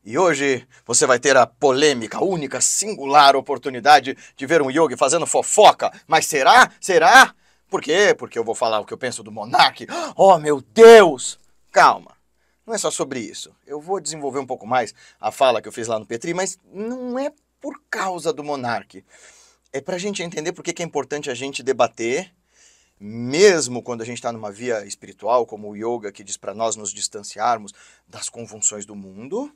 E hoje você vai ter a polêmica, única, singular oportunidade de ver um yogi fazendo fofoca. Mas será? Será? Por quê? Porque eu vou falar o que eu penso do Monark. Oh, meu Deus! Calma, não é só sobre isso. Eu vou desenvolver um pouco mais a fala que eu fiz lá no Petri, mas não é por causa do Monark. É pra gente entender por que é importante a gente debater, mesmo quando a gente está numa via espiritual, como o yoga, que diz para nós nos distanciarmos das convulsões do mundo.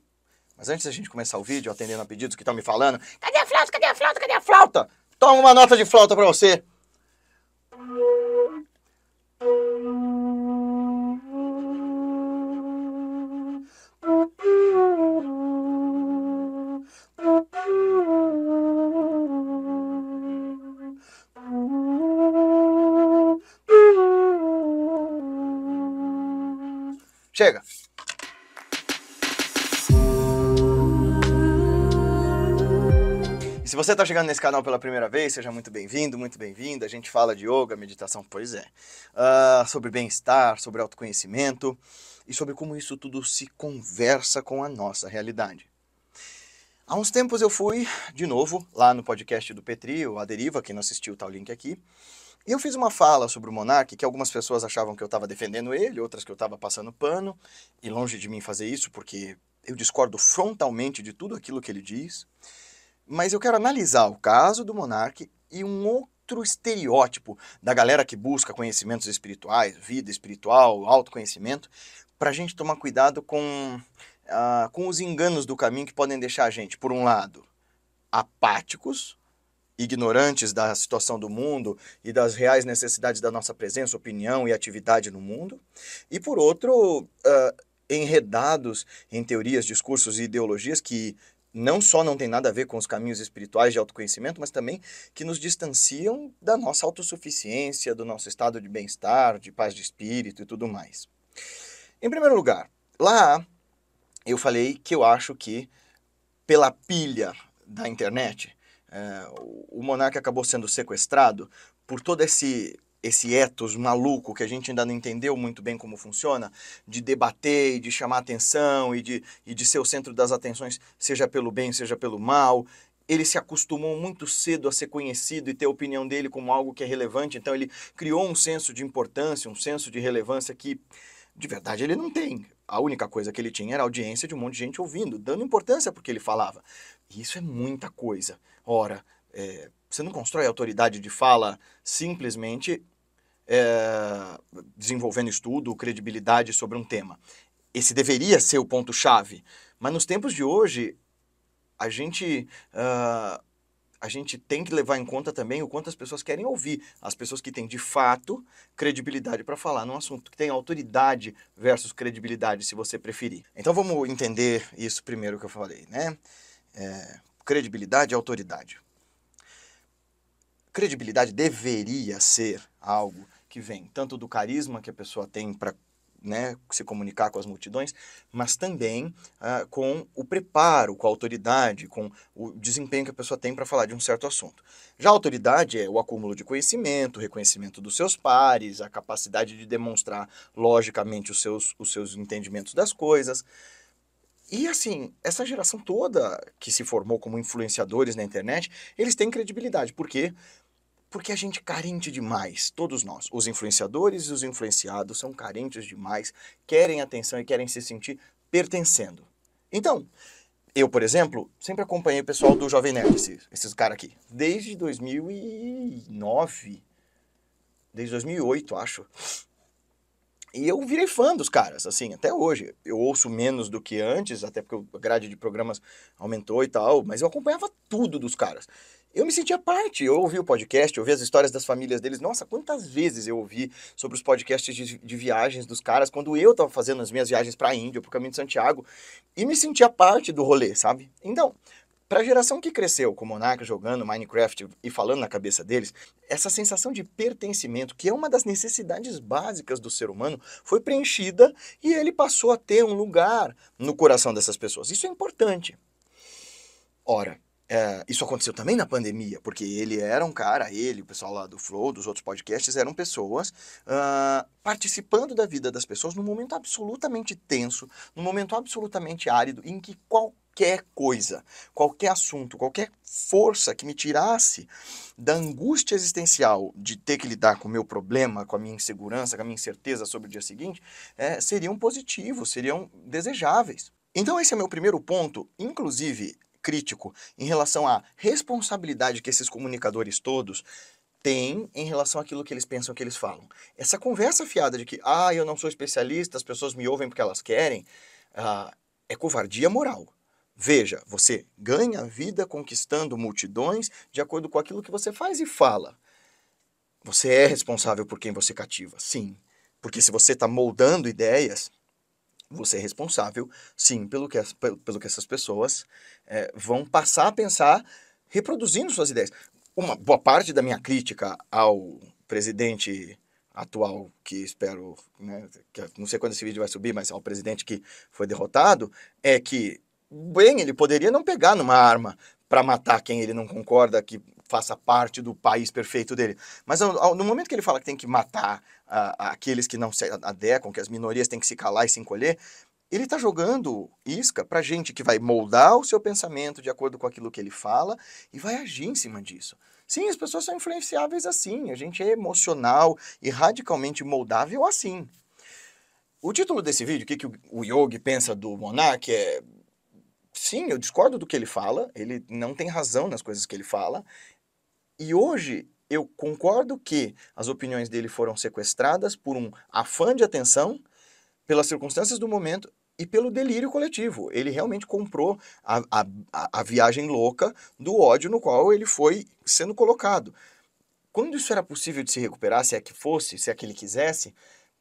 Mas antes da gente começar o vídeo, atendendo a pedidos que estão me falando, cadê a flauta, cadê a flauta, cadê a flauta? Toma uma nota de flauta pra você. Chega. E se você está chegando nesse canal pela primeira vez, seja muito bem-vindo, muito bem-vinda. A gente fala de yoga, meditação, pois é. Sobre bem-estar, sobre autoconhecimento e sobre como isso tudo se conversa com a nossa realidade. Há uns tempos eu fui, de novo, lá no podcast do Petri, o A Deriva, quem não assistiu tá o link aqui. E eu fiz uma fala sobre o Monark, que algumas pessoas achavam que eu estava defendendo ele, outras que eu estava passando pano. E longe de mim fazer isso, porque eu discordo frontalmente de tudo aquilo que ele diz. Mas eu quero analisar o caso do Monark e um outro estereótipo da galera que busca conhecimentos espirituais, vida espiritual, autoconhecimento, para a gente tomar cuidado com os enganos do caminho que podem deixar a gente, por um lado, apáticos, ignorantes da situação do mundo e das reais necessidades da nossa presença, opinião e atividade no mundo, e por outro, enredados em teorias, discursos e ideologias que não só não tem nada a ver com os caminhos espirituais de autoconhecimento, mas também que nos distanciam da nossa autossuficiência, do nosso estado de bem-estar, de paz de espírito e tudo mais. Em primeiro lugar, lá eu falei que eu acho que pela pilha da internet, o Monark acabou sendo sequestrado por todo esse ethos maluco que a gente ainda não entendeu muito bem como funciona, de debater e de chamar atenção e de ser o centro das atenções, seja pelo bem, seja pelo mal. Ele se acostumou muito cedo a ser conhecido e ter a opinião dele como algo que é relevante, então ele criou um senso de importância, um senso de relevância que, de verdade, ele não tem. A única coisa que ele tinha era a audiência de um monte de gente ouvindo, dando importância porque ele falava. E isso é muita coisa. Ora, você não constrói autoridade de fala simplesmente desenvolvendo estudo, credibilidade sobre um tema. Esse deveria ser o ponto-chave. Mas nos tempos de hoje, a gente tem que levar em conta também o quanto as pessoas querem ouvir. As pessoas que têm, de fato, credibilidade para falar num assunto, que tem autoridade versus credibilidade, se você preferir. Então vamos entender isso primeiro que eu falei, né? Credibilidade e autoridade. Credibilidade deveria ser algo que vem tanto do carisma que a pessoa tem para se comunicar com as multidões, mas também com o preparo, com a autoridade, com o desempenho que a pessoa tem para falar de um certo assunto. Já a autoridade é o acúmulo de conhecimento, o reconhecimento dos seus pares, a capacidade de demonstrar logicamente os seus entendimentos das coisas. E assim, essa geração toda que se formou como influenciadores na internet, eles têm credibilidade. Por quê? Porque a gente é carente demais, todos nós, os influenciadores e os influenciados são carentes demais, querem atenção e querem se sentir pertencendo. Então, eu, por exemplo, sempre acompanhei o pessoal do Jovem Nerd, esses caras aqui, desde 2009, desde 2008, acho. E eu virei fã dos caras, assim, até hoje. Eu ouço menos do que antes, até porque a grade de programas aumentou e tal, mas eu acompanhava tudo dos caras. Eu me sentia parte, eu ouvi o podcast, eu ouvi as histórias das famílias deles. Nossa, quantas vezes eu ouvi sobre os podcasts de viagens dos caras, quando eu tava fazendo as minhas viagens pra Índia, pro Caminho de Santiago, e me sentia parte do rolê, sabe? Então, para a geração que cresceu com o Monark jogando Minecraft e falando na cabeça deles, essa sensação de pertencimento, que é uma das necessidades básicas do ser humano, foi preenchida e ele passou a ter um lugar no coração dessas pessoas. Isso é importante. Ora, Isso aconteceu também na pandemia, porque ele era um cara, ele, o pessoal lá do Flow, dos outros podcasts, eram pessoas participando da vida das pessoas num momento absolutamente tenso, num momento absolutamente árido, em que qualquer coisa, qualquer assunto, qualquer força que me tirasse da angústia existencial de ter que lidar com o meu problema, com a minha insegurança, com a minha incerteza sobre o dia seguinte, seriam positivos, seriam desejáveis. Então esse é meu primeiro ponto, inclusive crítico, em relação à responsabilidade que esses comunicadores todos têm em relação àquilo que eles pensam que eles falam. Essa conversa fiada de que, eu não sou especialista, as pessoas me ouvem porque elas querem, é covardia moral. Veja, você ganha vida conquistando multidões de acordo com aquilo que você faz e fala. Você é responsável por quem você cativa, sim. Porque se você está moldando ideias, você é responsável, sim, pelo que essas pessoas vão passar a pensar reproduzindo suas ideias. Uma boa parte da minha crítica ao presidente atual, que espero, né, que não sei quando esse vídeo vai subir, mas ao presidente que foi derrotado, é que, bem, ele poderia não pegar numa arma para matar quem ele não concorda que faça parte do país perfeito dele. Mas no momento que ele fala que tem que matar aqueles que não se adequam, que as minorias têm que se calar e se encolher, ele está jogando isca para gente que vai moldar o seu pensamento de acordo com aquilo que ele fala e vai agir em cima disso. Sim, as pessoas são influenciáveis assim, a gente é emocional e radicalmente moldável assim. O título desse vídeo, o que o Yogi pensa do Monark é... Sim, eu discordo do que ele fala, ele não tem razão nas coisas que ele fala, e hoje eu concordo que as opiniões dele foram sequestradas por um afã de atenção, pelas circunstâncias do momento e pelo delírio coletivo. Ele realmente comprou a viagem louca do ódio no qual ele foi sendo colocado. Quando isso era possível de se recuperar, se é que fosse, se é que ele quisesse,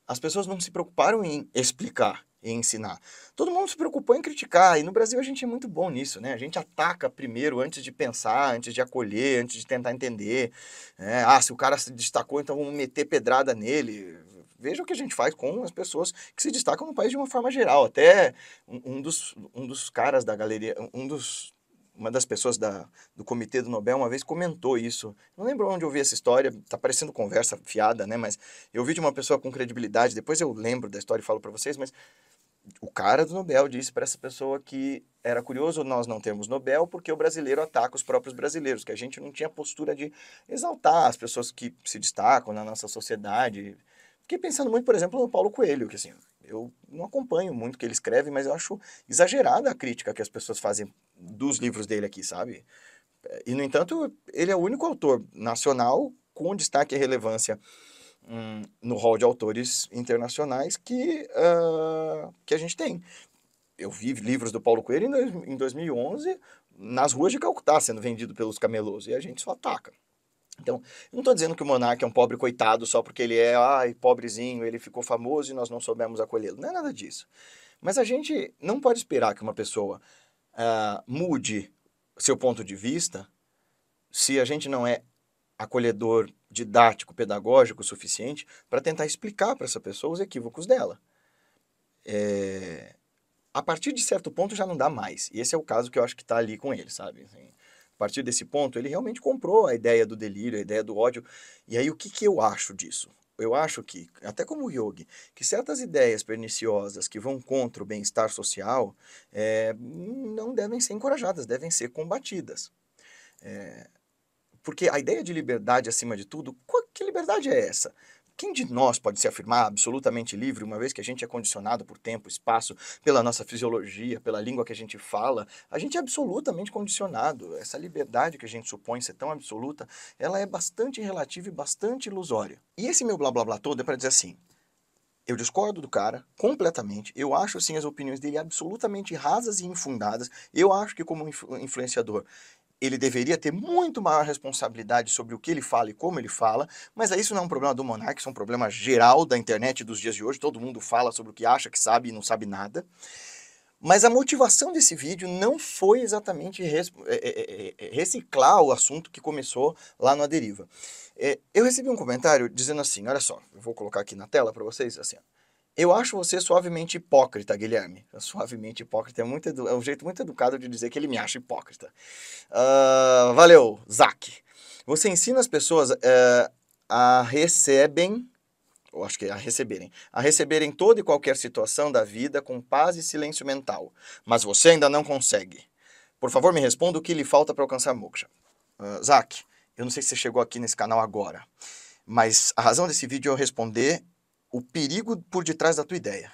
as pessoas não se preocuparam em explicar e ensinar. Todo mundo se preocupou em criticar, e no Brasil a gente é muito bom nisso, né? A gente ataca primeiro antes de pensar, antes de acolher, antes de tentar entender. Se o cara se destacou, então vamos meter pedrada nele. Veja o que a gente faz com as pessoas que se destacam no país de uma forma geral. Até um dos caras da galeria, uma das pessoas do comitê do Nobel uma vez comentou isso. Não lembro onde eu vi essa história, tá parecendo conversa fiada, né? Mas eu vi de uma pessoa com credibilidade, depois eu lembro da história e falo para vocês, mas o cara do Nobel disse para essa pessoa que era curioso nós não termos Nobel porque o brasileiro ataca os próprios brasileiros, que a gente não tinha postura de exaltar as pessoas que se destacam na nossa sociedade. Fiquei pensando muito, por exemplo, no Paulo Coelho, que assim, eu não acompanho muito o que ele escreve, mas eu acho exagerada a crítica que as pessoas fazem dos livros dele aqui, sabe? E, no entanto, ele é o único autor nacional com destaque e relevância no hall de autores internacionais que a gente tem. Eu vi livros do Paulo Coelho em 2011 nas ruas de Calcutá, sendo vendido pelos camelôs, e a gente só ataca. Então, eu não estou dizendo que o monarca é um pobre coitado só porque ele é, pobrezinho, ele ficou famoso e nós não soubemos acolhê-lo. Não é nada disso. Mas a gente não pode esperar que uma pessoa mude seu ponto de vista se a gente não é acolhedor, didático, pedagógico o suficiente para tentar explicar para essa pessoa os equívocos dela. A partir de certo ponto já não dá mais. E esse é o caso que eu acho que está ali com ele, sabe? Assim, a partir desse ponto, ele realmente comprou a ideia do delírio, a ideia do ódio. E aí, o que eu acho disso? Eu acho que, até como yogi, que certas ideias perniciosas que vão contra o bem-estar social não devem ser encorajadas, devem ser combatidas. Porque a ideia de liberdade acima de tudo, que liberdade é essa? Quem de nós pode se afirmar absolutamente livre, uma vez que a gente é condicionado por tempo, espaço, pela nossa fisiologia, pela língua que a gente fala? A gente é absolutamente condicionado. Essa liberdade que a gente supõe ser tão absoluta, ela é bastante relativa e bastante ilusória. E esse meu blá blá blá todo é para dizer assim, eu discordo do cara completamente. Eu acho, assim, as opiniões dele absolutamente rasas e infundadas. Eu acho que, como influenciador, ele deveria ter muito maior responsabilidade sobre o que ele fala e como ele fala, mas isso não é um problema do Monark, isso é um problema geral da internet dos dias de hoje, todo mundo fala sobre o que acha que sabe e não sabe nada. Mas a motivação desse vídeo não foi exatamente reciclar o assunto que começou lá no A Deriva. Eu recebi um comentário dizendo assim, olha só, eu vou colocar aqui na tela para vocês, assim, ó, Eu acho você suavemente hipócrita, Guilherme. Suavemente hipócrita é um jeito muito educado de dizer que ele me acha hipócrita. Valeu, Zac. Você ensina as pessoas a recebem, ou acho que a receberem toda e qualquer situação da vida com paz e silêncio mental. Mas você ainda não consegue. Por favor, me responda o que lhe falta para alcançar moksha. Zac, eu não sei se você chegou aqui nesse canal agora, mas a razão desse vídeo é eu responder o perigo por detrás da tua ideia.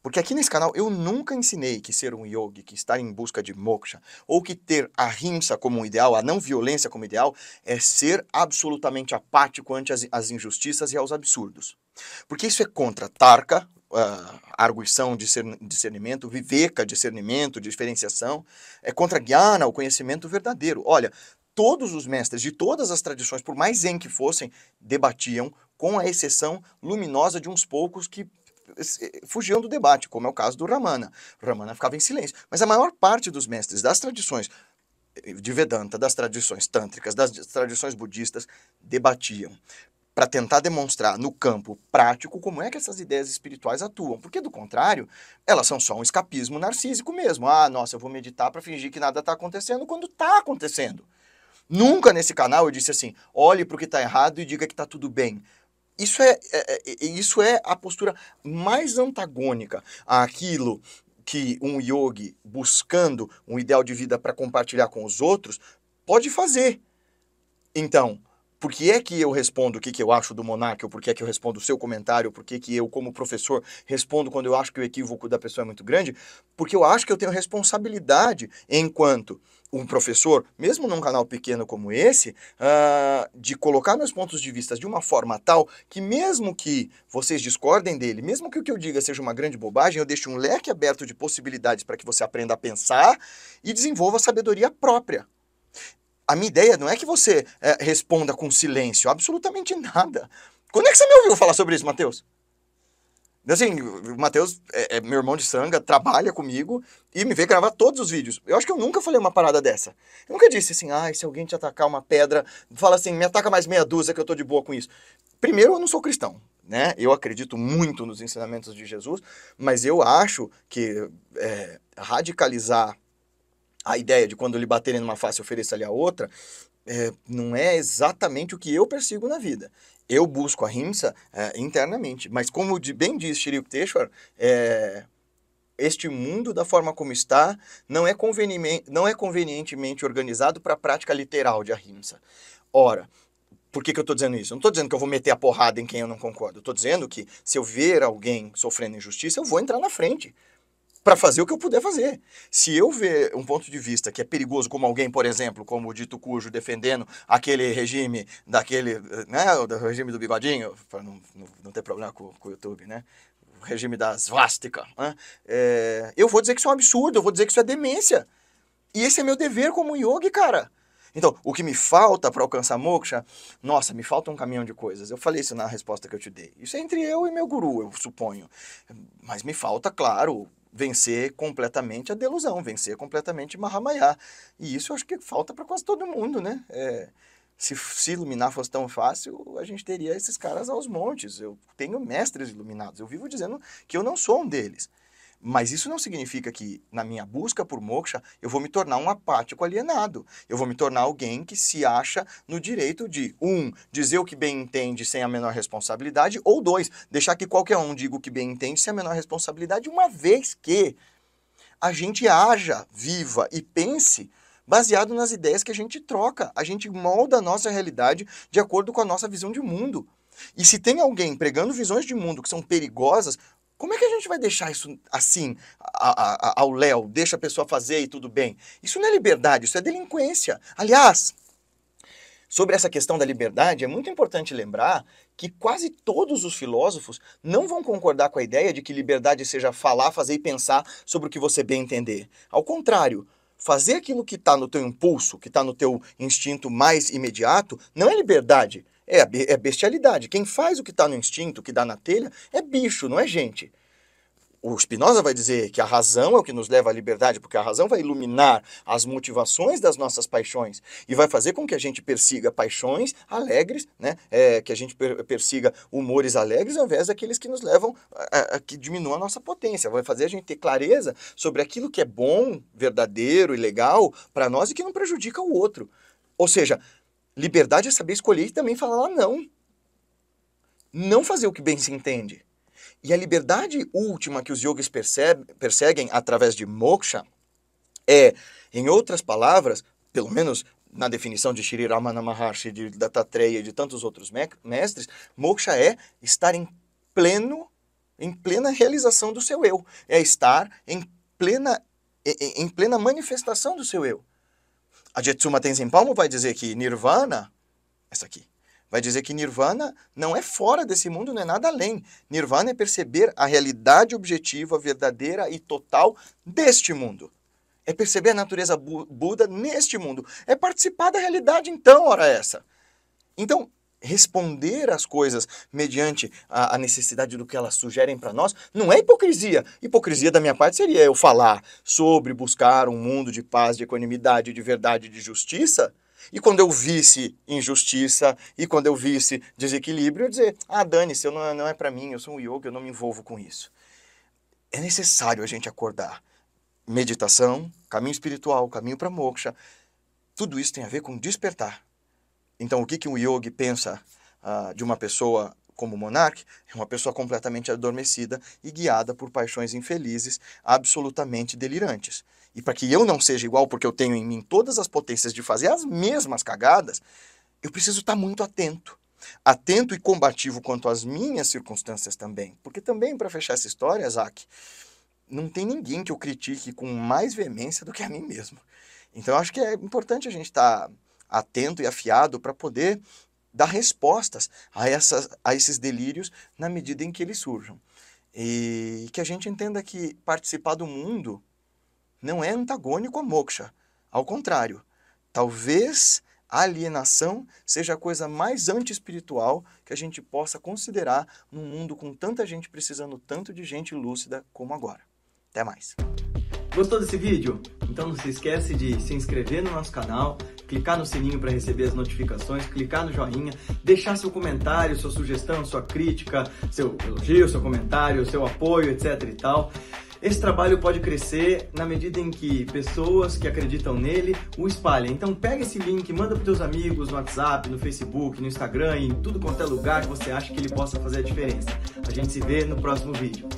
Porque aqui nesse canal eu nunca ensinei que ser um yogi, que estar em busca de moksha, ou que ter a ahimsa como um ideal, a não violência como ideal, é ser absolutamente apático ante as injustiças e aos absurdos. Porque isso é contra Tarka, arguição, discernimento, viveka, discernimento, diferenciação, é contra Jnana, o conhecimento verdadeiro. Olha, todos os mestres de todas as tradições, por mais zen que fossem, debatiam, com a exceção luminosa de uns poucos que fugiam do debate, como é o caso do Ramana. O Ramana ficava em silêncio. Mas a maior parte dos mestres das tradições de Vedanta, das tradições tântricas, das tradições budistas, debatiam para tentar demonstrar no campo prático como é que essas ideias espirituais atuam. Porque, do contrário, elas são só um escapismo narcísico mesmo. Ah, nossa, eu vou meditar para fingir que nada está acontecendo quando está acontecendo. Nunca nesse canal eu disse assim, olhe para o que está errado e diga que está tudo bem. Isso é a postura mais antagônica àquilo que um yogi, buscando um ideal de vida para compartilhar com os outros, pode fazer. Então, por que é que eu respondo o que eu acho do monarca, ou por que é que eu respondo o seu comentário, por que que eu, como professor, respondo quando eu acho que o equívoco da pessoa é muito grande? Porque eu acho que eu tenho responsabilidade enquanto um professor, mesmo num canal pequeno como esse, de colocar meus pontos de vista de uma forma tal que mesmo que vocês discordem dele, mesmo que o que eu diga seja uma grande bobagem, eu deixo um leque aberto de possibilidades para que você aprenda a pensar e desenvolva a sabedoria própria. A minha ideia não é que você responda com silêncio, absolutamente nada. Quando é que você me ouviu falar sobre isso, Matheus? Assim, o Matheus é meu irmão de sangue, trabalha comigo e me vê gravar todos os vídeos. Eu acho que eu nunca falei uma parada dessa. Eu nunca disse assim, se alguém te atacar uma pedra, fala assim, me ataca mais meia dúzia que eu tô de boa com isso. Primeiro, eu não sou cristão, né? Eu acredito muito nos ensinamentos de Jesus, mas eu acho que radicalizar a ideia de quando lhe baterem numa face ofereça-lhe a outra, não é exatamente o que eu persigo na vida. Eu busco a ahimsa internamente, mas como bem diz Shri Yukteswar, este mundo da forma como está não é convenientemente organizado para a prática literal de ahimsa. Ora, por que eu estou dizendo isso? Eu não estou dizendo que eu vou meter a porrada em quem eu não concordo. Eu estou dizendo que se eu ver alguém sofrendo injustiça, eu vou entrar na frente para fazer o que eu puder fazer. Se eu ver um ponto de vista que é perigoso, como alguém, por exemplo, como o dito cujo, defendendo aquele regime o regime do bigodinho, para não ter problema com o YouTube, né? O regime da svástica, né? Eu vou dizer que isso é um absurdo, eu vou dizer que isso é demência. E esse é meu dever como yogi, cara. Então, o que me falta para alcançar moksha, nossa, me falta um caminhão de coisas. Eu falei isso na resposta que eu te dei. Isso é entre eu e meu guru, eu suponho. Mas me falta, claro, vencer completamente a delusão, vencer completamente Mahamaya. E isso eu acho que falta para quase todo mundo, né? Se iluminar fosse tão fácil, a gente teria esses caras aos montes. Eu tenho mestres iluminados, eu vivo dizendo que eu não sou um deles. Mas isso não significa que, na minha busca por moksha, eu vou me tornar um apático alienado. Eu vou me tornar alguém que se acha no direito de, dizer o que bem entende sem a menor responsabilidade, ou 2, deixar que qualquer um diga o que bem entende sem a menor responsabilidade, uma vez que a gente haja, viva e pense baseado nas ideias que a gente troca. A gente molda a nossa realidade de acordo com a nossa visão de mundo. E se tem alguém pregando visões de mundo que são perigosas, como é que a gente vai deixar isso assim, ao léu, deixa a pessoa fazer e tudo bem? Isso não é liberdade, isso é delinquência. Aliás, sobre essa questão da liberdade, é muito importante lembrar que quase todos os filósofos não vão concordar com a ideia de que liberdade seja falar, fazer e pensar sobre o que você bem entender. Ao contrário, fazer aquilo que está no teu impulso, que está no teu instinto mais imediato, não é liberdade. É bestialidade. Quem faz o que está no instinto, que dá na telha, é bicho, não é gente. O Spinoza vai dizer que a razão é o que nos leva à liberdade, porque a razão vai iluminar as motivações das nossas paixões e vai fazer com que a gente persiga paixões alegres, né? Que a gente persiga humores alegres ao invés daqueles que nos levam que diminuam a nossa potência. Vai fazer a gente ter clareza sobre aquilo que é bom, verdadeiro e legal para nós e que não prejudica o outro. Ou seja, liberdade é saber escolher e também falar não. Não fazer o que bem se entende. E a liberdade última que os yogis perseguem através de moksha é, em outras palavras, pelo menos na definição de Shri Ramana Maharshi, de Dattatreya e de tantos outros mestres, moksha é estar em plena realização do seu eu. É estar em plena manifestação do seu eu. A Jetsuma Tenzin Palmo vai dizer que Nirvana, essa aqui, vai dizer que Nirvana não é fora desse mundo, não é nada além. Nirvana é perceber a realidade objetiva, verdadeira e total deste mundo. É perceber a natureza Buda neste mundo. É participar da realidade então, ora essa. Então, responder às coisas mediante a necessidade do que elas sugerem para nós não é hipocrisia. Hipocrisia da minha parte seria eu falar sobre buscar um mundo de paz, de equanimidade, de verdade, de justiça. E quando eu visse injustiça, e quando eu visse desequilíbrio, eu dizer, dane-se, não é para mim, eu sou um yoga, eu não me envolvo com isso. É necessário a gente acordar. Meditação, caminho espiritual, caminho para moksha, tudo isso tem a ver com despertar. Então o que um yogi pensa de uma pessoa como monarca? É uma pessoa completamente adormecida e guiada por paixões infelizes, absolutamente delirantes. E para que eu não seja igual, porque eu tenho em mim todas as potências de fazer as mesmas cagadas, eu preciso estar muito atento. Atento e combativo quanto às minhas circunstâncias também. Porque também, para fechar essa história, Zach, não tem ninguém que eu critique com mais veemência do que a mim mesmo. Então eu acho que é importante a gente estar atento e afiado para poder dar respostas a esses delírios na medida em que eles surjam. E que a gente entenda que participar do mundo não é antagônico a moksha. Ao contrário, talvez a alienação seja a coisa mais anti-espiritual que a gente possa considerar num mundo com tanta gente precisando tanto de gente lúcida como agora. Até mais. Gostou desse vídeo? Então não se esquece de se inscrever no nosso canal, clicar no sininho para receber as notificações, clicar no joinha, deixar seu comentário, sua sugestão, sua crítica, seu elogio, seu comentário, seu apoio, etc e tal. Esse trabalho pode crescer na medida em que pessoas que acreditam nele o espalhem. Então pega esse link, manda para os teus amigos no WhatsApp, no Facebook, no Instagram, em tudo quanto é lugar que você acha que ele possa fazer a diferença. A gente se vê no próximo vídeo.